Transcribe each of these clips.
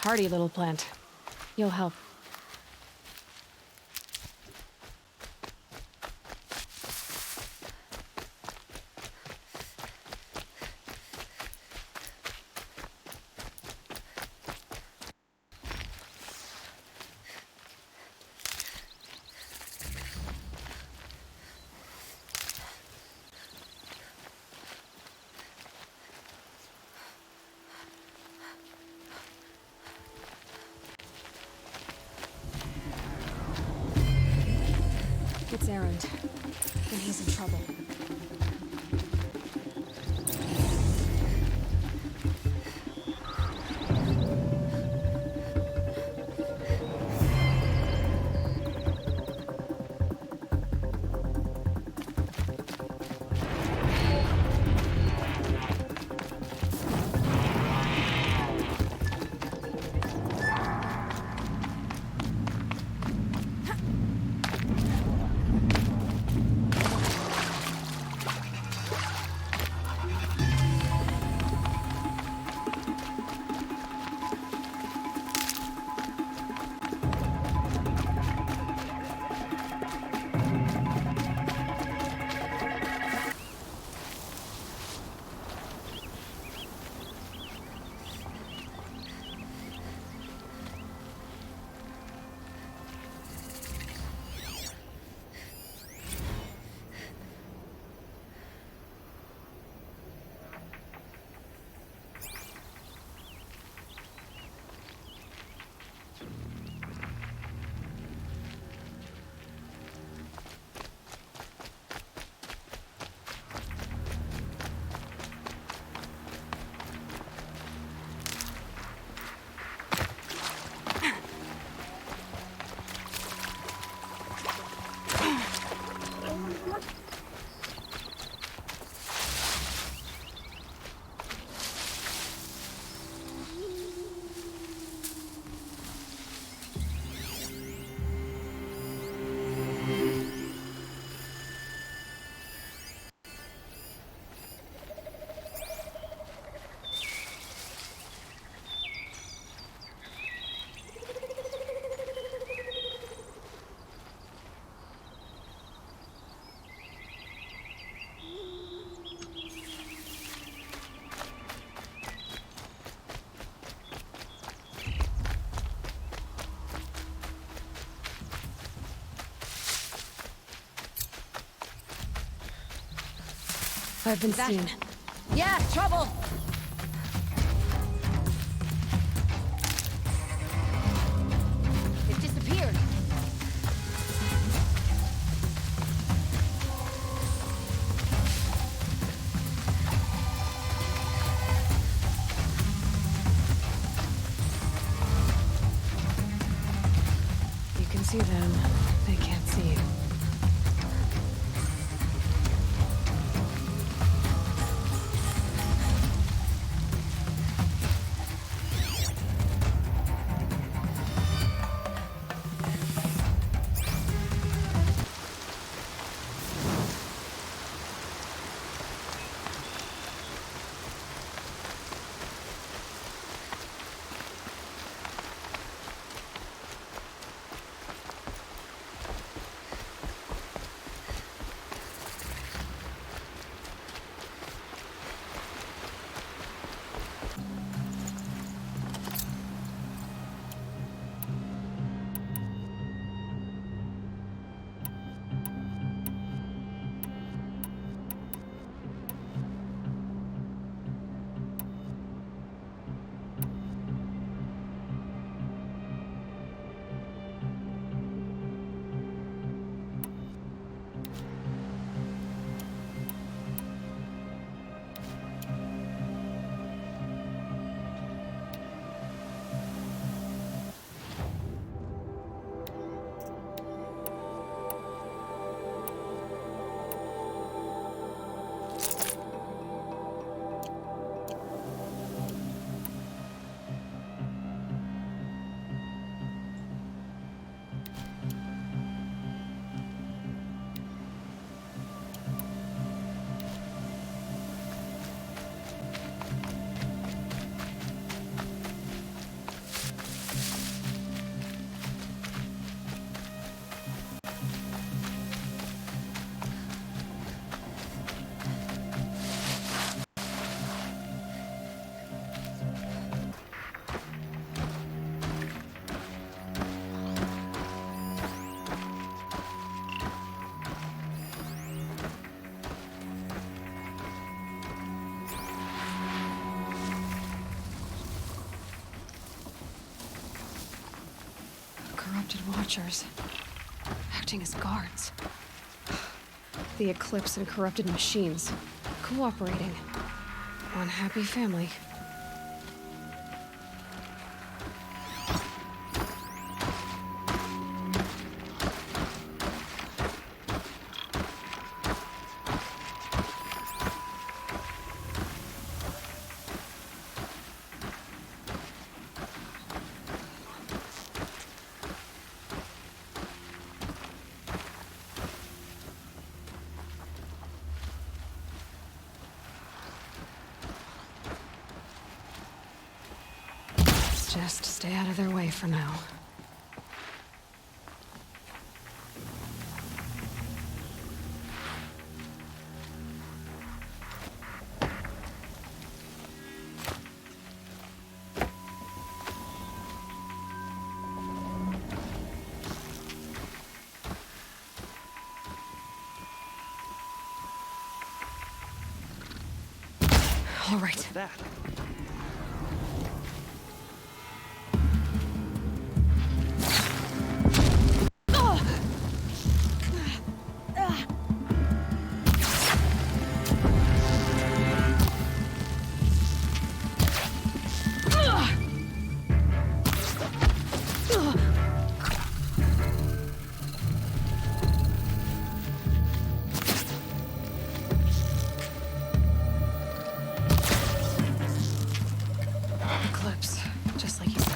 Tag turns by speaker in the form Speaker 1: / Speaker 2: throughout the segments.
Speaker 1: hardy little plant. You'll help. It's Errand, and he's in trouble. I've been seen.
Speaker 2: Yeah, trouble! It disappeared.
Speaker 1: You can see them. They can't see you. corrupted watchers, acting as guards. The eclipse and corrupted machines, cooperating. One happy family. Just stay out of their way for now. All right.
Speaker 2: What's that?
Speaker 1: Eclipse, just like you said.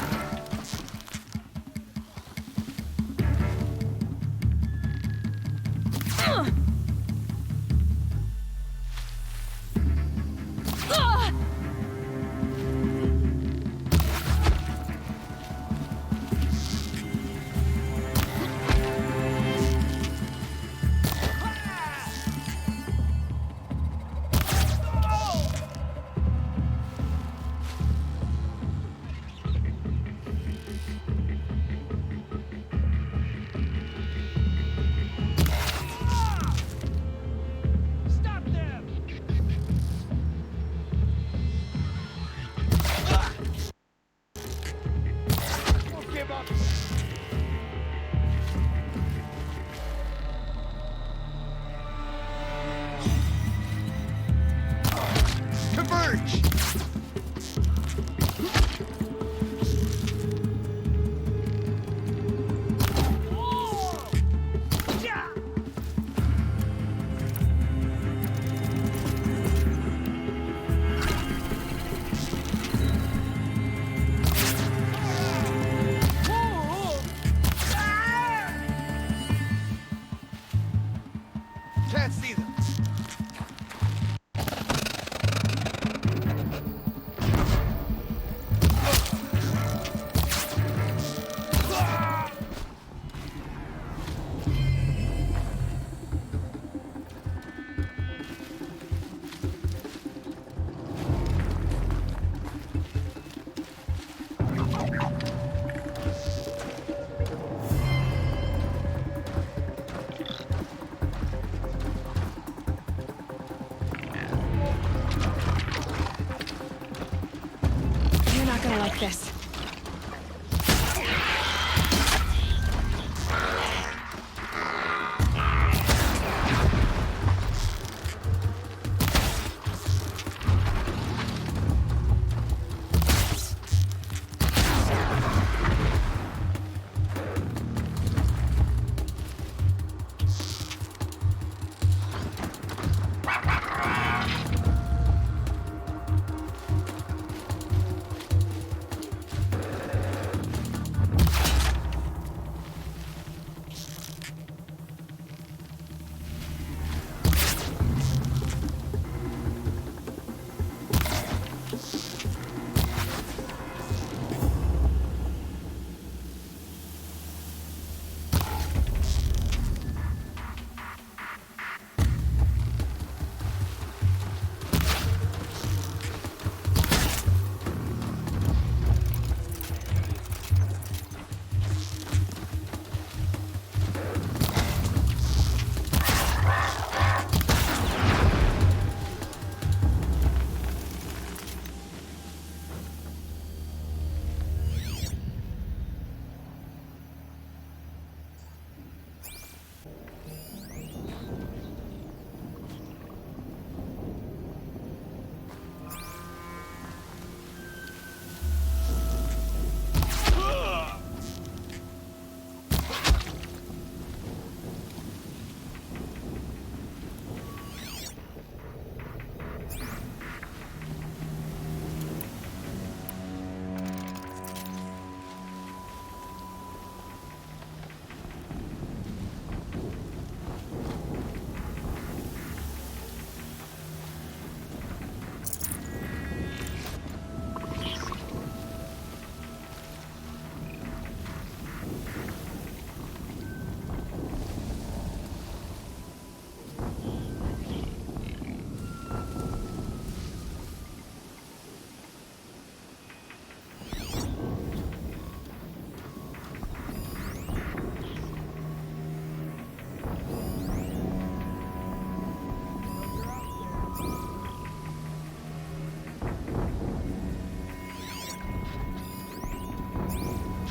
Speaker 2: Stop them! Won't give up. Converge! Can't see them.
Speaker 1: You're not gonna like this.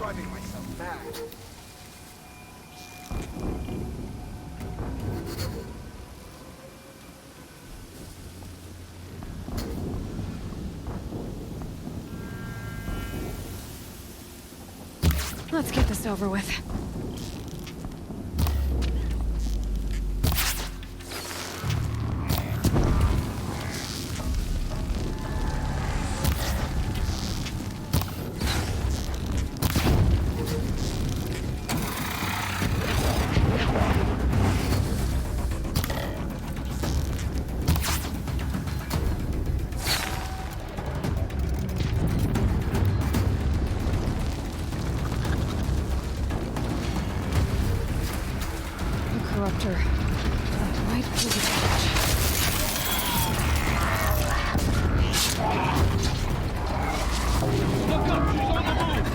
Speaker 2: driving myself mad.
Speaker 1: Let's get this over with. Corruptor. Right through the patch.
Speaker 2: Look up, she's on the move!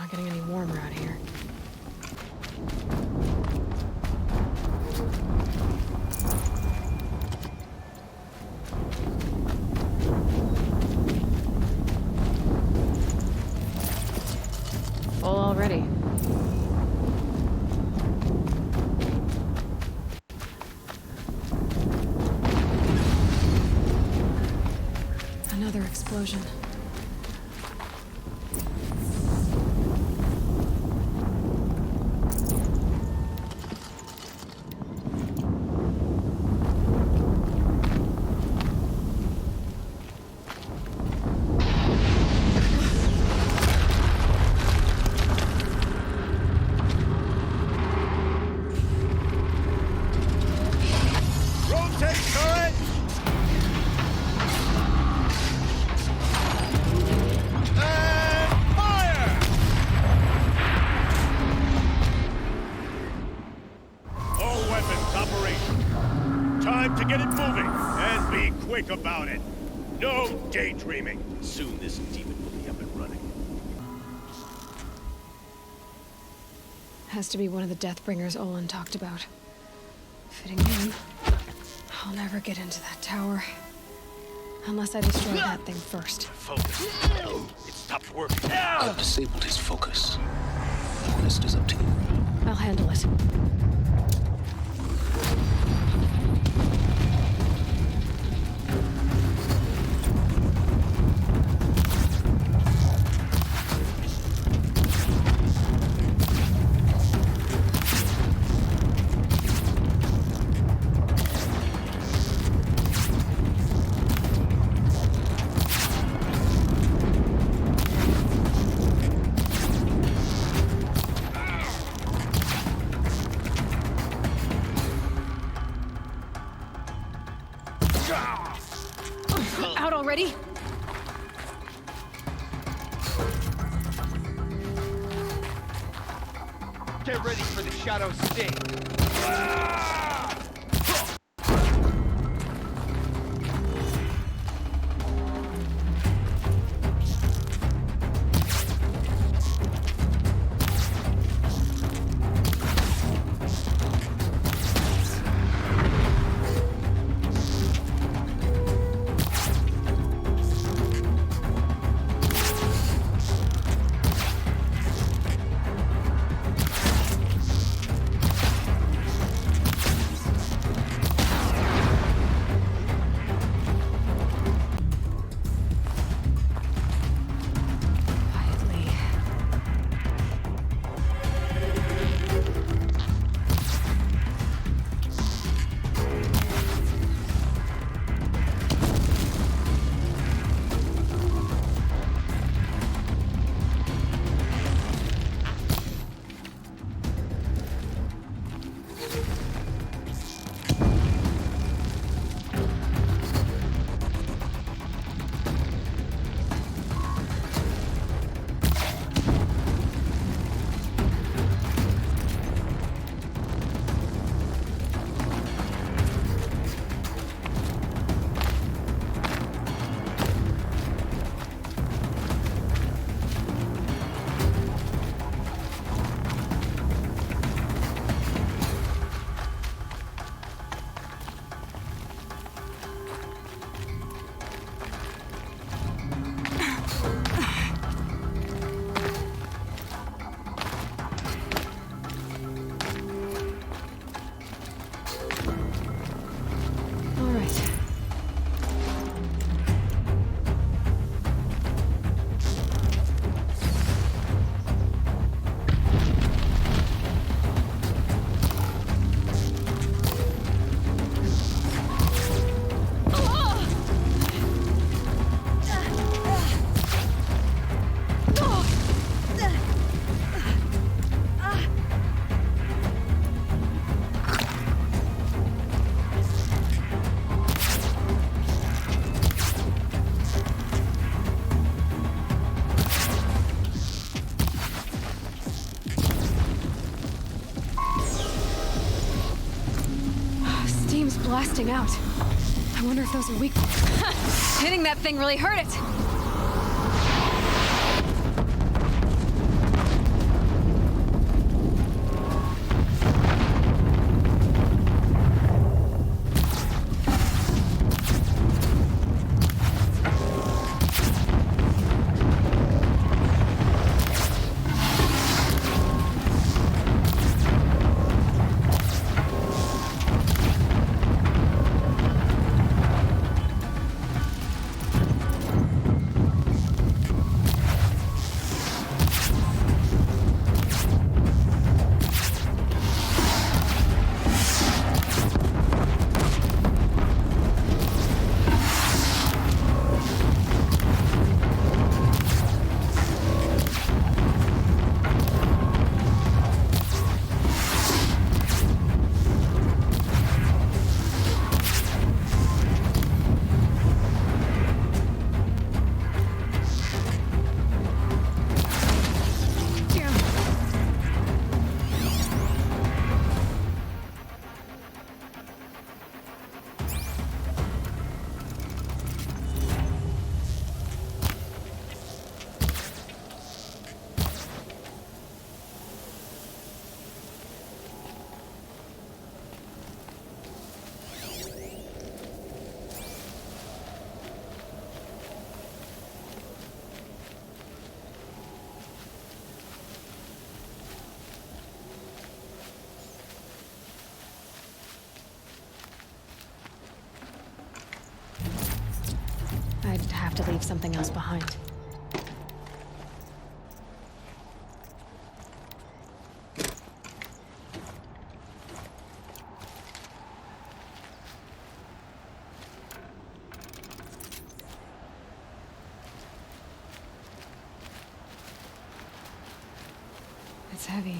Speaker 1: not getting any warmer out here. Full already. Another explosion.
Speaker 2: Rotate turret! And fire! All weapons operational. Time to get it moving, and be quick about it. No daydreaming. Soon this demon will be up and running.
Speaker 1: Has to be one of the Deathbringers Olin talked about. Fitting in. I'll never get into that tower. Unless I destroy that thing first.
Speaker 2: Focus. It stopped working.
Speaker 3: I've disabled his focus. The rest is up to you.
Speaker 1: I'll handle it. Out already?
Speaker 2: Get ready for the shadow sting.
Speaker 1: Quietly. All right. Steam's blasting out. I wonder if those are weak. Hitting that thing really hurt it. to leave something else behind. It's heavy.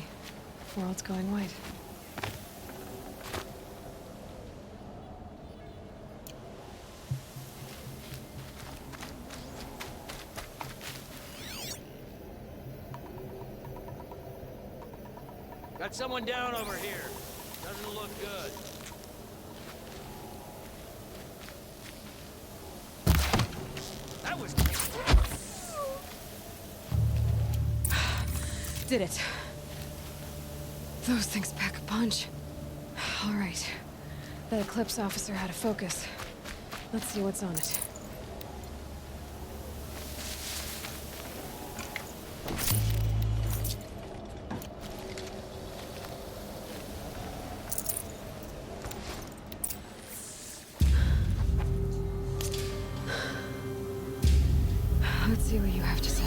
Speaker 1: World's going white.
Speaker 4: Got someone down over here. Doesn't look good. That was...
Speaker 1: Did it. Those things pack a punch. All right. That Eclipse officer had a focus. Let's see what's on it. Let's see what you have to say.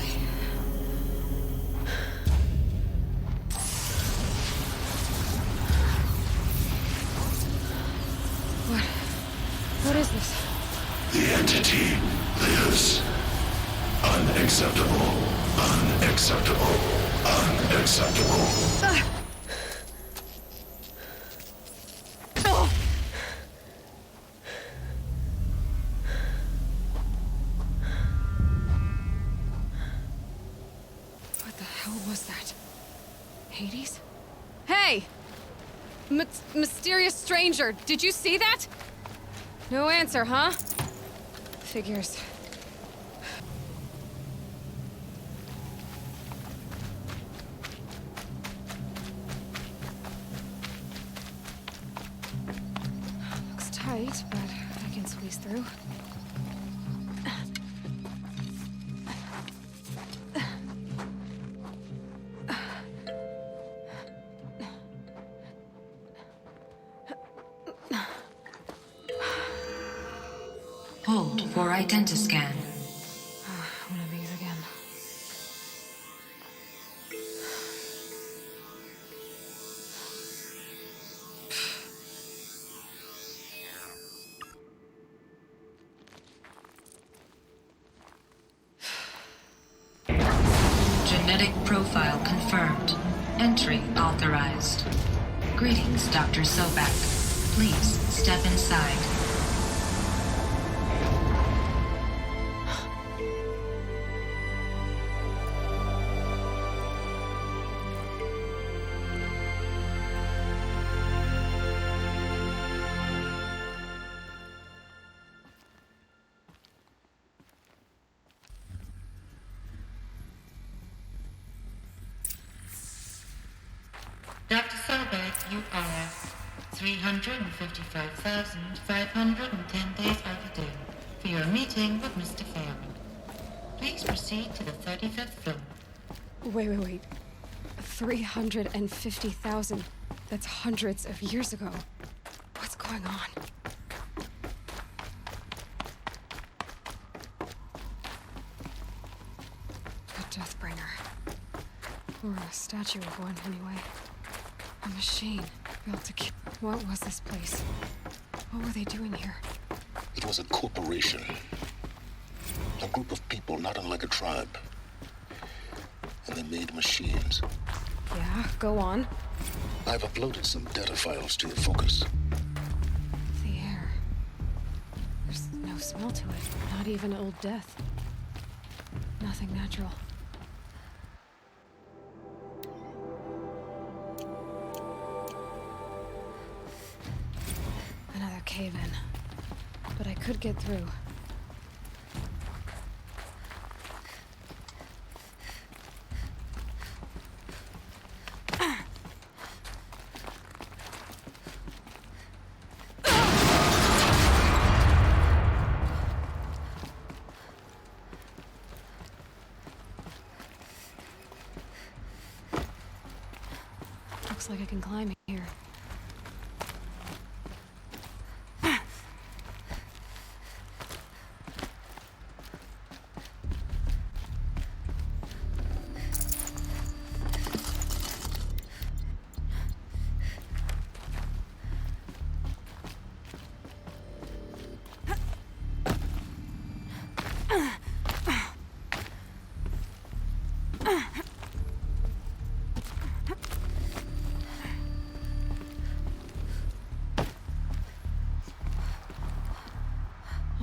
Speaker 1: What is this?
Speaker 5: The entity lives. Unacceptable. Unacceptable. Unacceptable.
Speaker 1: What the hell was that? Hades? Hey! Mysterious stranger, did you see that? No answer, huh? Figures. Looks tight, but I can squeeze through.
Speaker 6: Hold for identiscan.
Speaker 1: One of these again.
Speaker 6: Genetic profile confirmed. Entry authorized. Greetings, Dr. Sobak. Please step inside.
Speaker 7: Dr. Sobek, you are 355,510 days overdue for your meeting with Mr. Fairwood. Please proceed to the 35th floor.
Speaker 1: Wait. 350,000. That's hundreds of years ago. What's going on? A Deathbringer. Or a statue of one, anyway. A machine built to kill. What was this place? What were they doing here?
Speaker 3: It was a corporation. A group of people not unlike a tribe. And they made machines.
Speaker 1: Yeah, go on.
Speaker 3: I've uploaded some data files to your focus.
Speaker 1: The air. There's no smell to it. Not even Old Death. Nothing natural. Another cave-in. But I could get through. Looks like I can climb here.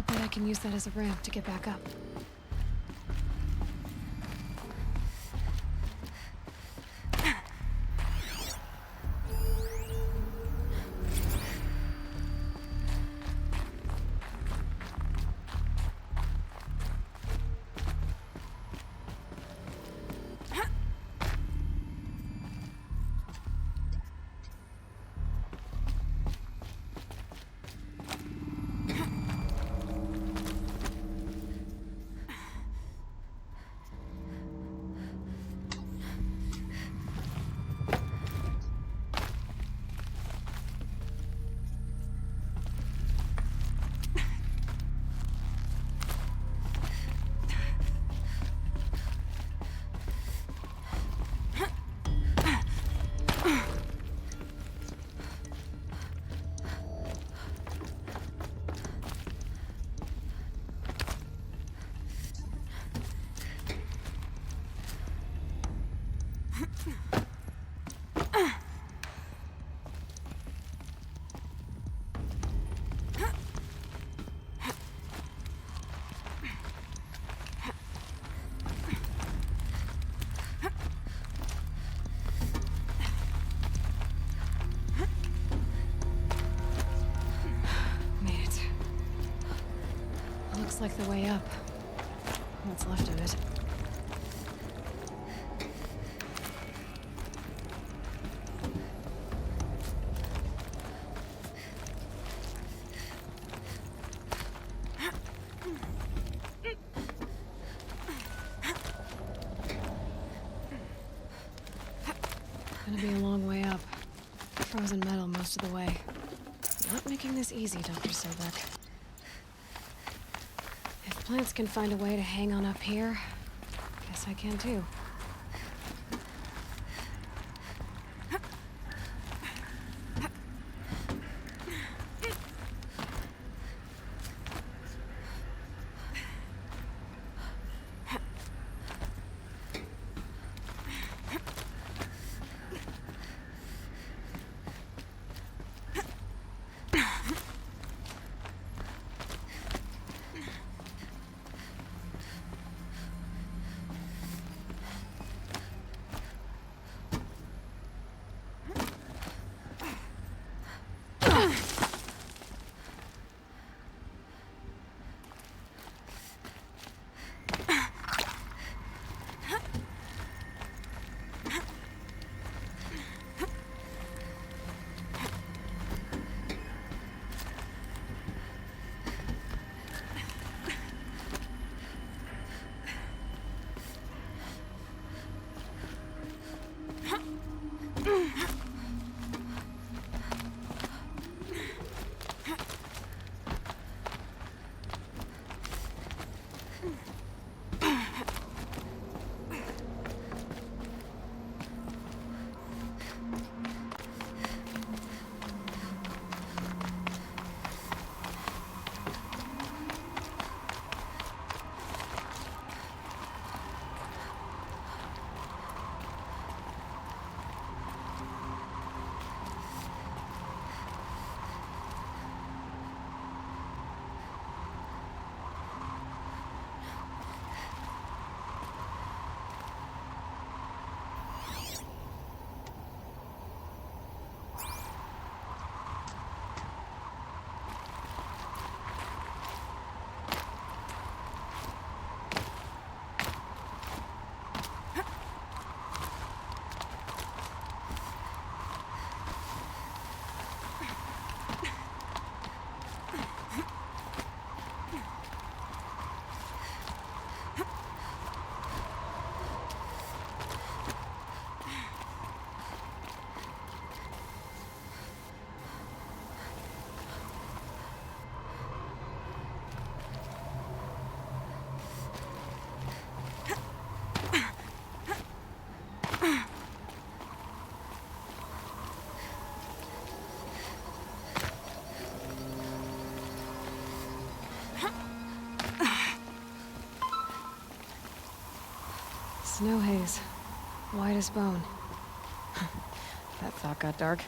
Speaker 1: Bet I can use that as a ramp to get back up. Looks like the way up. What's left of it. Gonna be a long way up. Frozen metal most of the way. Not making this easy, Dr. Sobek. If plants can find a way to hang on up here, guess I can too. Snow haze. White as bone. That thought got dark.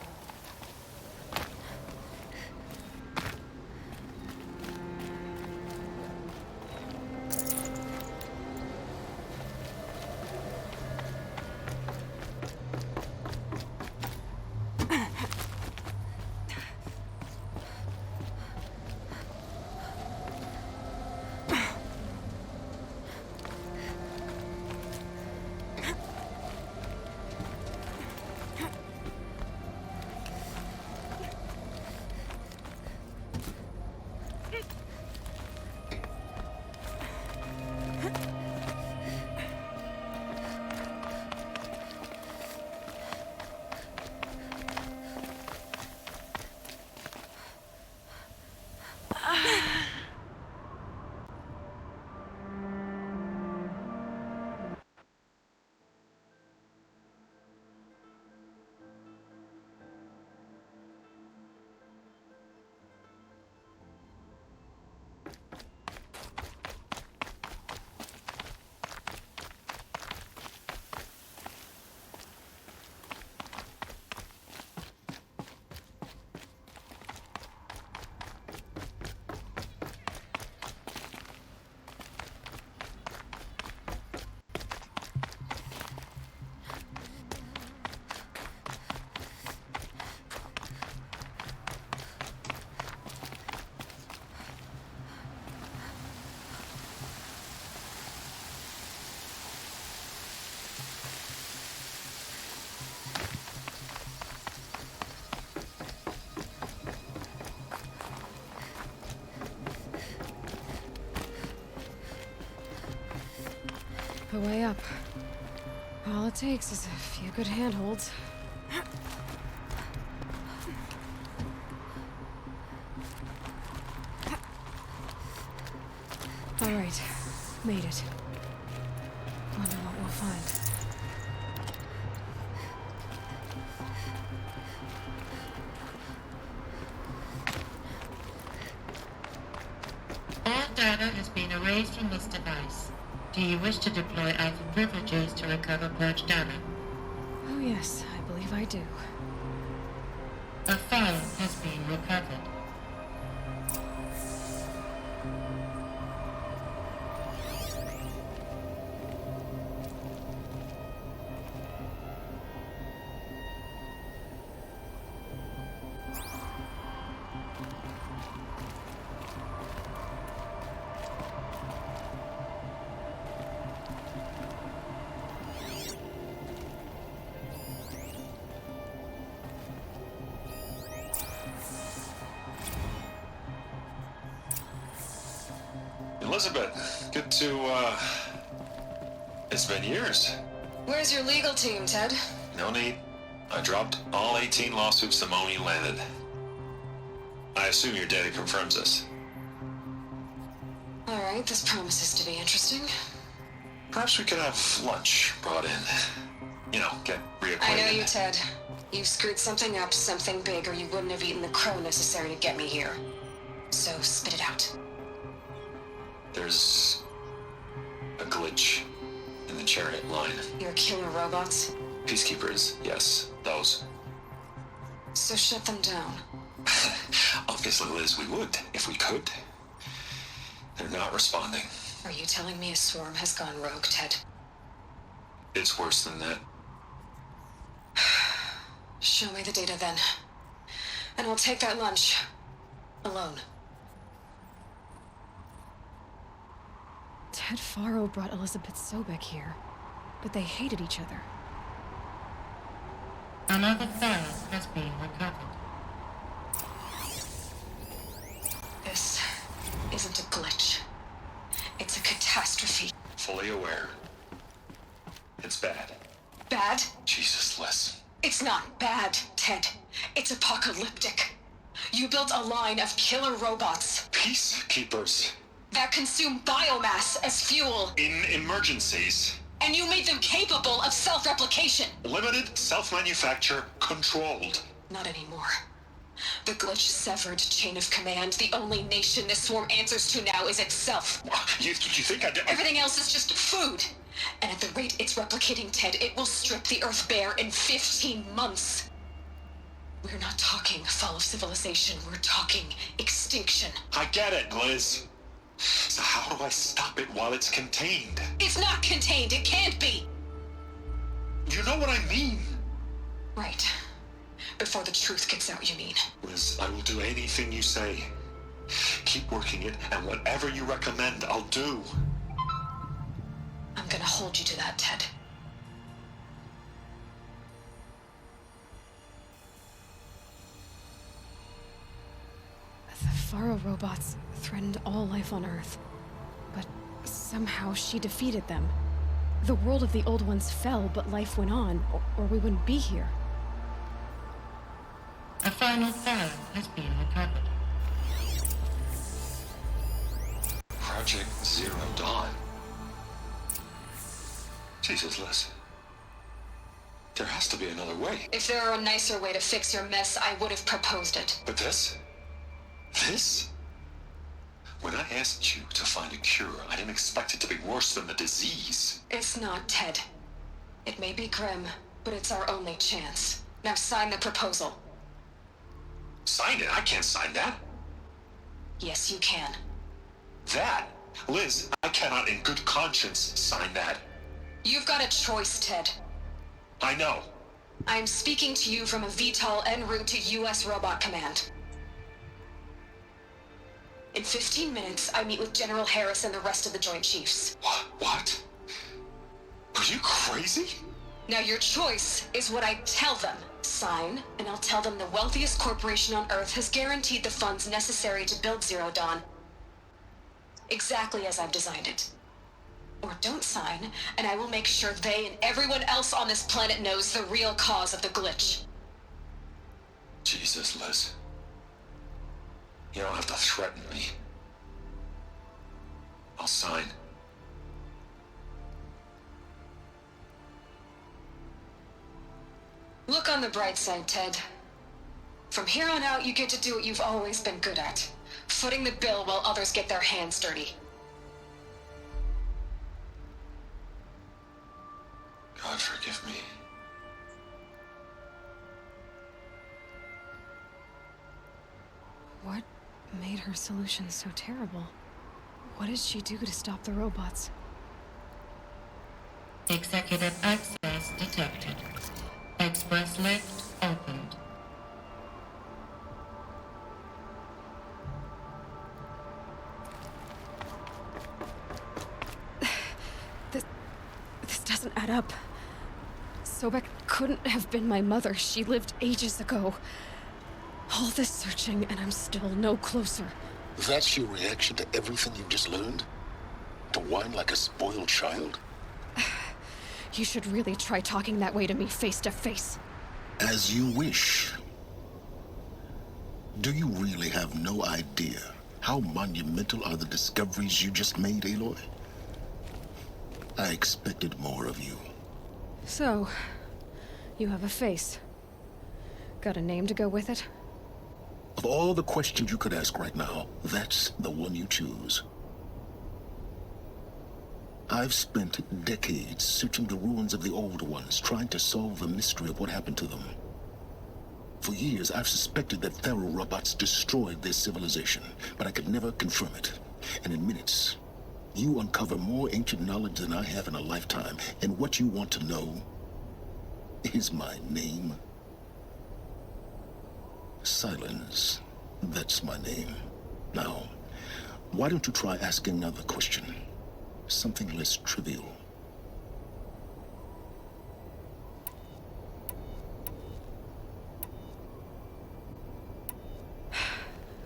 Speaker 1: the way up. All it takes is a few good handholds. All right, made it. Wonder what we'll find.
Speaker 7: All data has been erased from this device. Do you wish to deploy alpha privileges to recover purged data?
Speaker 1: Oh yes, I believe I do.
Speaker 7: A file has been recovered.
Speaker 8: Elizabeth, good to, it's been years.
Speaker 1: Where's your legal team, Ted?
Speaker 8: No need. I dropped all 18 lawsuits the moment you landed. I assume your data confirms this.
Speaker 1: All right, this promises to be interesting.
Speaker 8: Perhaps we could have lunch brought in. You know, get reacquainted.
Speaker 1: I know you, Ted. You screwed something up, something big, or you wouldn't have eaten the crow necessary to get me here. So spit it out.
Speaker 8: There's a glitch in the chariot line.
Speaker 1: Your killer robots?
Speaker 8: Peacekeepers, yes, those.
Speaker 1: So shut them down.
Speaker 8: Obviously, Liz, we would, if we could. They're not responding.
Speaker 1: Are you telling me a swarm has gone rogue, Ted?
Speaker 8: It's worse than that.
Speaker 1: Show me the data then. And I'll take that lunch. Alone. Ted Faro brought Elizabeth Sobek here, but they hated each other.
Speaker 7: Another file has been recovered.
Speaker 1: This isn't a glitch. It's a catastrophe.
Speaker 8: Fully aware. It's bad.
Speaker 1: Bad?
Speaker 8: Jesus, Liz.
Speaker 1: It's not bad, Ted. It's apocalyptic. You built a line of killer robots
Speaker 8: Peacekeepers.
Speaker 1: that consume biomass as fuel,
Speaker 8: In emergencies.
Speaker 1: and you made them capable of self-replication.
Speaker 8: Limited, self-manufacture, controlled.
Speaker 1: Not anymore. The glitch severed chain of command. The only nation this swarm answers to now is itself.
Speaker 8: You think I did?
Speaker 1: Everything else is just food. And at the rate it's replicating, Ted, it will strip the Earth bare in 15 months. We're not talking fall of civilization. We're talking extinction.
Speaker 8: I get it, Liz. So how do I stop it while it's contained?
Speaker 1: It's not contained. It can't be.
Speaker 8: You know what I mean.
Speaker 1: Right. Before the truth gets out, you mean?
Speaker 8: Liz, I will do anything you say. Keep working it, and whatever you recommend, I'll do.
Speaker 1: I'm gonna hold you to that, Ted. The Faro robots threatened all life on Earth. But somehow she defeated them. The world of the old ones fell, but life went on, or we wouldn't be here.
Speaker 7: A final file has been recovered.
Speaker 8: Project Zero Dawn. Jesus, Liz. There has to be another way.
Speaker 1: If there were a nicer way to fix your mess, I would have proposed it.
Speaker 8: But this? This? When I asked you to find a cure, I didn't expect it to be worse than the disease.
Speaker 1: It's not, Ted. It may be grim, but it's our only chance. Now sign the proposal.
Speaker 8: Sign it? I can't sign that.
Speaker 1: Yes, you can.
Speaker 8: That? Liz, I cannot in good conscience sign that.
Speaker 1: You've got a choice, Ted.
Speaker 8: I know.
Speaker 1: I'm speaking to you from a VTOL en route to U.S. Robot Command. In 15 minutes, I meet with General Harris and the rest of the Joint Chiefs.
Speaker 8: What? Are you crazy?
Speaker 1: Now your choice is what I tell them. Sign, and I'll tell them the wealthiest corporation on Earth has guaranteed the funds necessary to build Zero Dawn. Exactly as I've designed it. or don't sign, and I will make sure they and everyone else on this planet knows the real cause of the glitch.
Speaker 8: Jesus, Liz. You don't have to threaten me. I'll sign.
Speaker 1: Look on the bright side, Ted. From here on out, you get to do what you've always been good at. Footing the bill while others get their hands dirty.
Speaker 8: God forgive me.
Speaker 1: What made her solution so terrible? What did she do to stop the robots?
Speaker 7: Executive access detected. Express lift opened.
Speaker 1: This doesn't add up. Sobek couldn't have been my mother. She lived ages ago. All this searching, and I'm still no closer.
Speaker 3: That's your reaction to everything you've just learned? To whine like a spoiled child?
Speaker 1: You should really try talking that way to me face to face.
Speaker 3: As you wish. Do you really have no idea how monumental are the discoveries you just made, Aloy? I expected more of you.
Speaker 1: So, you have a face. Got a name to go with it?
Speaker 3: Of all the questions you could ask right now, that's the one you choose. I've spent decades searching the ruins of the old ones, trying to solve the mystery of what happened to them. For years, I've suspected that Pharaoh robots destroyed their civilization, but I could never confirm it. And in minutes, you uncover more ancient knowledge than I have in a lifetime, and what you want to know is my name. Silence. That's my name. Now, why don't you try asking another question? Something less trivial.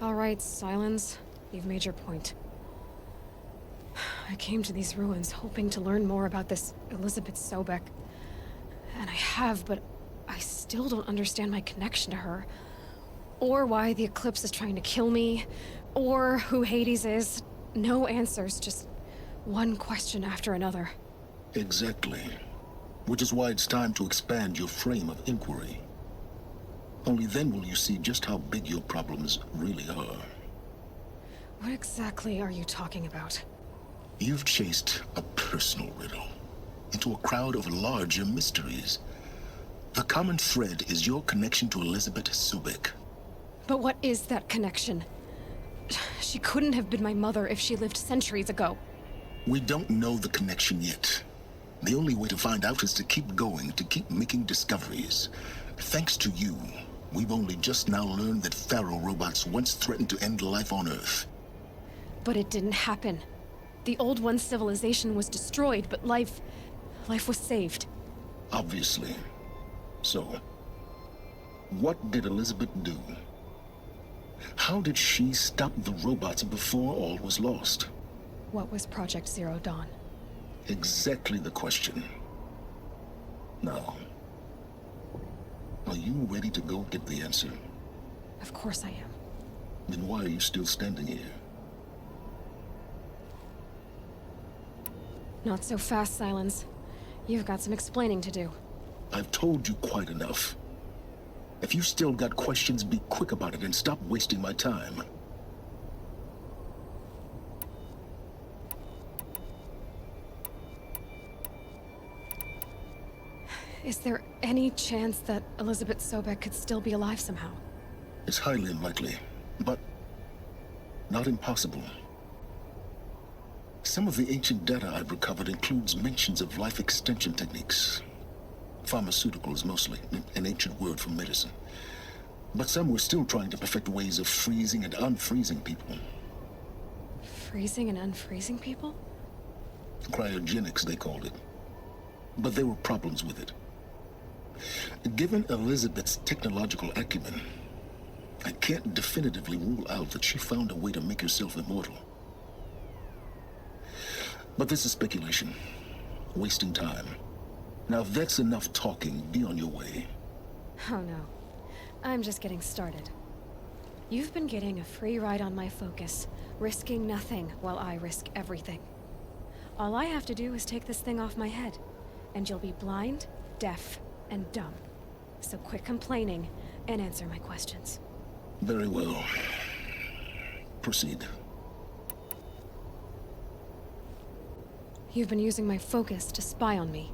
Speaker 1: All right, Silence. You've made your point. I came to these ruins hoping to learn more about this Elizabeth Sobek. And I have, but I still don't understand my connection to her. Or why the Eclipse is trying to kill me. Or who Hades is. No answers, just one question after another.
Speaker 3: Exactly. Which is why it's time to expand your frame of inquiry. Only then will you see just how big your problems really are.
Speaker 1: What exactly are you talking about?
Speaker 3: You've chased a personal riddle into a crowd of larger mysteries. The common thread is your connection to Elizabeth Sobek.
Speaker 1: But what is that connection? She couldn't have been my mother if she lived centuries ago.
Speaker 3: We don't know the connection yet. The only way to find out is to keep going, to keep making discoveries. Thanks to you, we've only just now learned that Pharaoh robots once threatened to end life on Earth.
Speaker 1: But it didn't happen. The Old One's civilization was destroyed, but life was saved.
Speaker 3: Obviously. So, what did Elizabeth do? How did she stop the robots before all was lost?
Speaker 1: What was Project Zero Dawn?
Speaker 3: Exactly the question. Now, are you ready to go get the answer?
Speaker 1: Of course I am.
Speaker 3: Then why are you still standing here?
Speaker 1: Not so fast, Silence. You've got some explaining to do.
Speaker 3: I've told you quite enough. If you've still got questions, be quick about it and stop wasting my time.
Speaker 1: Is there any chance that Elizabeth Sobek could still be alive somehow?
Speaker 3: It's highly unlikely, but not impossible. Some of the ancient data I've recovered includes mentions of life extension techniques. Pharmaceuticals, mostly, an ancient word for medicine. But some were still trying to perfect ways of freezing and unfreezing people.
Speaker 1: Freezing and unfreezing people?
Speaker 3: Cryogenics, they called it. But there were problems with it. Given Elizabeth's technological acumen, I can't definitively rule out that she found a way to make herself immortal. But this is speculation. Wasting time. Now, if that's enough talking, be on your way.
Speaker 1: Oh no. I'm just getting started. You've been getting a free ride on my focus, risking nothing while I risk everything. All I have to do is take this thing off my head, and you'll be blind, deaf, and dumb. So quit complaining and answer my questions.
Speaker 3: Very well. Proceed.
Speaker 1: You've been using my focus to spy on me.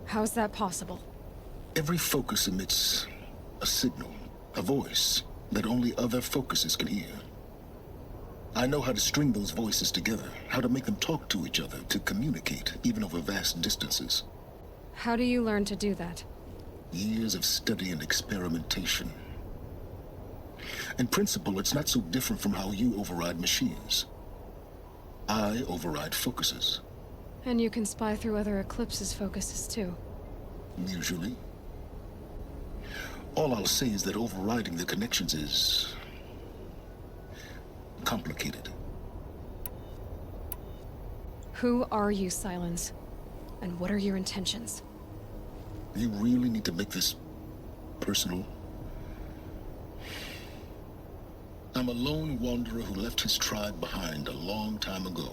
Speaker 1: How's that possible?
Speaker 3: Every focus emits a signal, a voice, that only other focuses can hear. I know how to string those voices together, how to make them talk to each other, to communicate, even over vast distances.
Speaker 1: How do you learn to do that?
Speaker 3: Years of study and experimentation. In principle, it's not so different from how you override machines. I override focuses.
Speaker 1: And you can spy through other Eclipse's focuses too.
Speaker 3: Usually. All I'll say is that overriding the connections is complicated.
Speaker 1: Who are you, Silence? And what are your intentions?
Speaker 3: You really need to make this personal? I'm a lone wanderer who left his tribe behind a long time ago.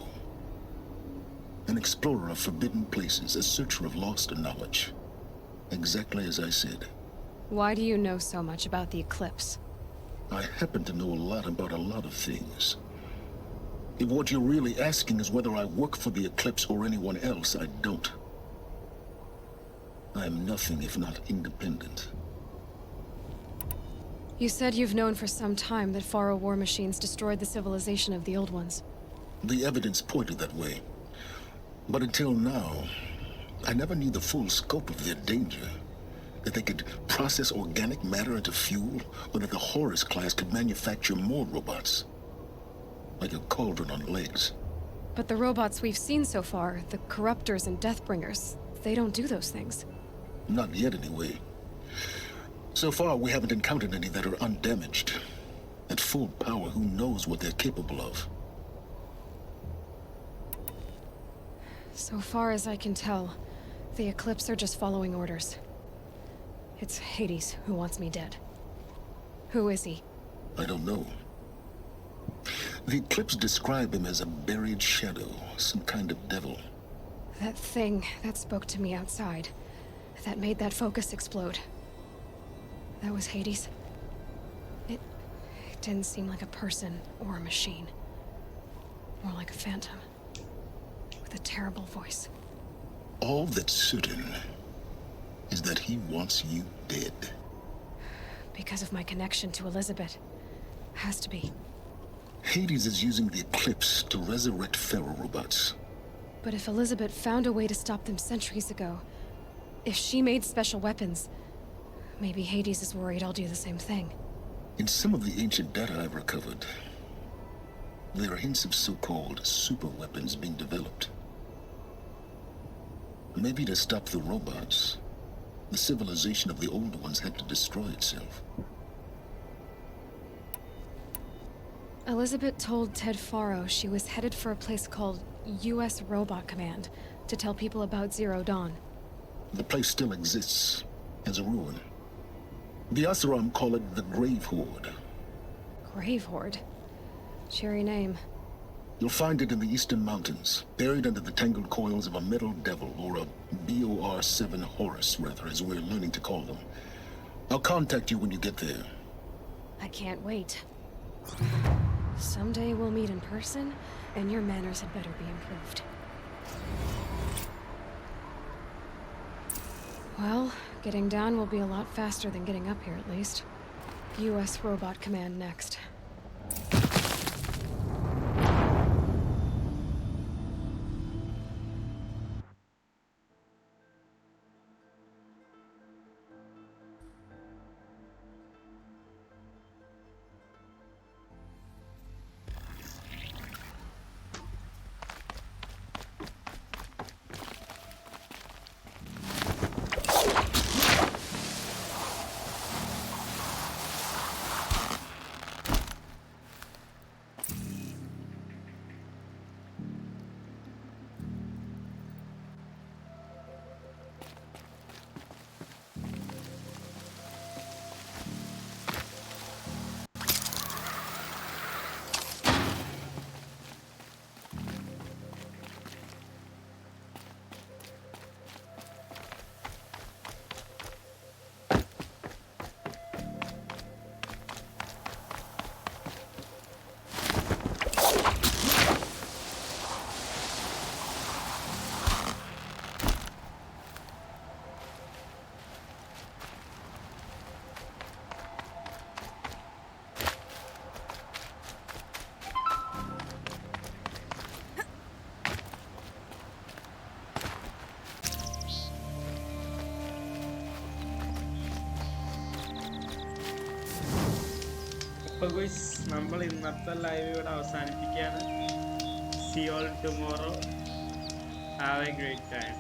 Speaker 3: An explorer of forbidden places, a searcher of lost knowledge. Exactly as I said.
Speaker 1: Why do you know so much about the Eclipse?
Speaker 3: I happen to know a lot about a lot of things. If what you're really asking is whether I work for the Eclipse or anyone else, I don't. I am nothing if not independent.
Speaker 1: You said you've known for some time that Faro war machines destroyed the civilization of the Old Ones.
Speaker 3: The evidence pointed that way. But until now, I never knew the full scope of their danger. That they could process organic matter into fuel, or that the Horus class could manufacture more robots. Like a cauldron on legs.
Speaker 1: But the robots we've seen so far, the Corruptors and Deathbringers, they don't do those things.
Speaker 3: Not yet, anyway. So far, we haven't encountered any that are undamaged. At full power, who knows what they're capable of?
Speaker 1: So far as I can tell, the Eclipse are just following orders. It's Hades who wants me dead. Who is he?
Speaker 3: I don't know. The Eclipse describe him as a buried shadow, some kind of devil.
Speaker 1: That thing that spoke to me outside, that made that focus explode. That was Hades. It didn't seem like a person or a machine. More like a phantom. With a terrible voice.
Speaker 3: All that's certain is that he wants you dead.
Speaker 1: Because of my connection to Elizabeth. Has to be.
Speaker 3: Hades is using the Eclipse to resurrect Pharaoh robots.
Speaker 1: But if Elizabeth found a way to stop them centuries ago, if she made special weapons, maybe Hades is worried I'll do the same thing.
Speaker 3: In some of the ancient data I've recovered, there are hints of so-called super weapons being developed. Maybe to stop the robots, the civilization of the old ones had to destroy itself.
Speaker 1: Elizabeth told Ted Faro she was headed for a place called U.S. Robot Command to tell people about Zero Dawn.
Speaker 3: The place still exists, as a ruin. The Asaram call it the Grave Horde.
Speaker 1: Grave Horde? Cheery name.
Speaker 3: You'll find it in the Eastern Mountains, buried under the tangled coils of a metal devil, or a BOR-7 Horus, rather, as we're learning to call them. I'll contact you when you get there.
Speaker 1: I can't wait. Someday we'll meet in person, and your manners had better be improved. Well, getting down will be a lot faster than getting up here, at least. U.S. Robot Command next.
Speaker 9: അപ്പോൾ guys നമ്മൾ ഇന്നത്തെ live ഇവിടെ അവസാനിപ്പിക്കുകയാണ്. See you all tomorrow. Have a great time.